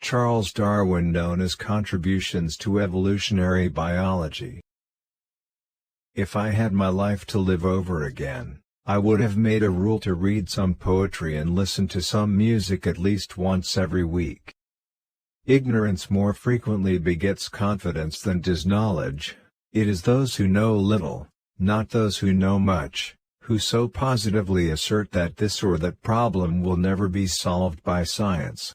Charles Darwin, known as Contributions to Evolutionary Biology. If I had my life to live over again, I would have made a rule to read some poetry and listen to some music at least once every week. Ignorance more frequently begets confidence than does knowledge. It is those who know little, not those who know much, who so positively assert that this or that problem will never be solved by science.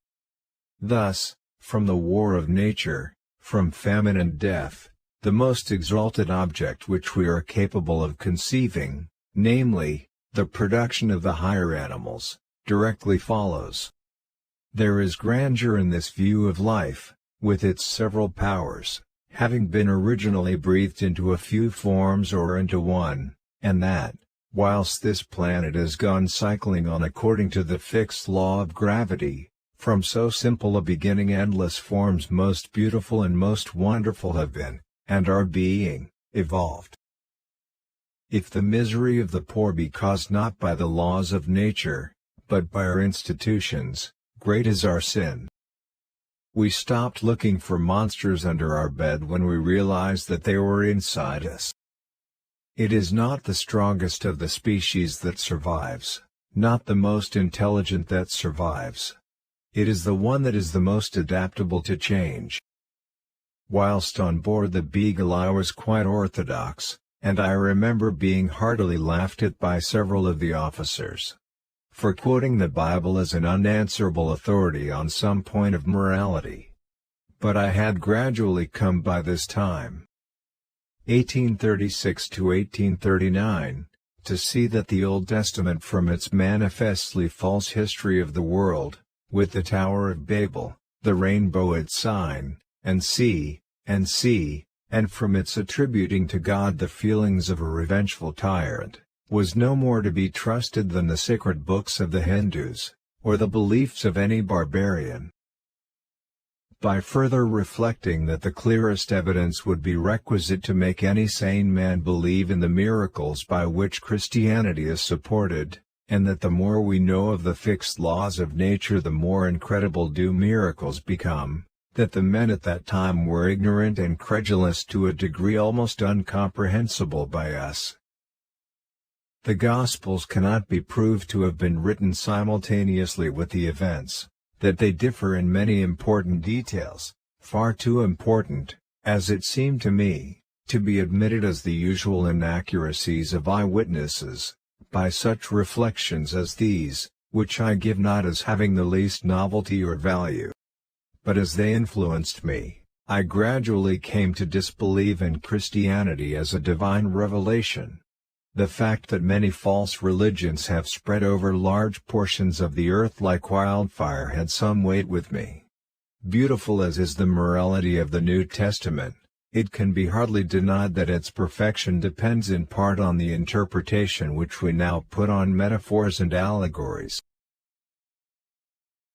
Thus, from the war of nature, from famine and death, the most exalted object which we are capable of conceiving, namely, the production of the higher animals, directly follows. There is grandeur in this view of life, with its several powers, having been originally breathed into a few forms or into one, and that, whilst this planet has gone cycling on according to the fixed law of gravity, from so simple a beginning endless forms most beautiful and most wonderful have been, and are being, evolved. If the misery of the poor be caused not by the laws of nature, but by our institutions, great is our sin. We stopped looking for monsters under our bed when we realized that they were inside us. It is not the strongest of the species that survives, not the most intelligent that survives. It is the one that is the most adaptable to change. Whilst on board the Beagle I was quite orthodox, and I remember being heartily laughed at by several of the officers for quoting the Bible as an unanswerable authority on some point of morality. But I had gradually come by this time, 1836 to 1839, to see that the Old Testament, from its manifestly false history of the world, with the Tower of Babel, the rainbow its sign, and from its attributing to God the feelings of a revengeful tyrant, was no more to be trusted than the sacred books of the Hindus, or the beliefs of any barbarian. By further reflecting that the clearest evidence would be requisite to make any sane man believe in the miracles by which Christianity is supported, and that the more we know of the fixed laws of nature the more incredible do miracles become, that the men at that time were ignorant and credulous to a degree almost incomprehensible by us. The Gospels cannot be proved to have been written simultaneously with the events, that they differ in many important details, far too important, as it seemed to me, to be admitted as the usual inaccuracies of eyewitnesses, by such reflections as these, which I give not as having the least novelty or value. But as they influenced me, I gradually came to disbelieve in Christianity as a divine revelation. The fact that many false religions have spread over large portions of the earth like wildfire had some weight with me. Beautiful as is the morality of the New Testament, it can be hardly denied that its perfection depends in part on the interpretation which we now put on metaphors and allegories.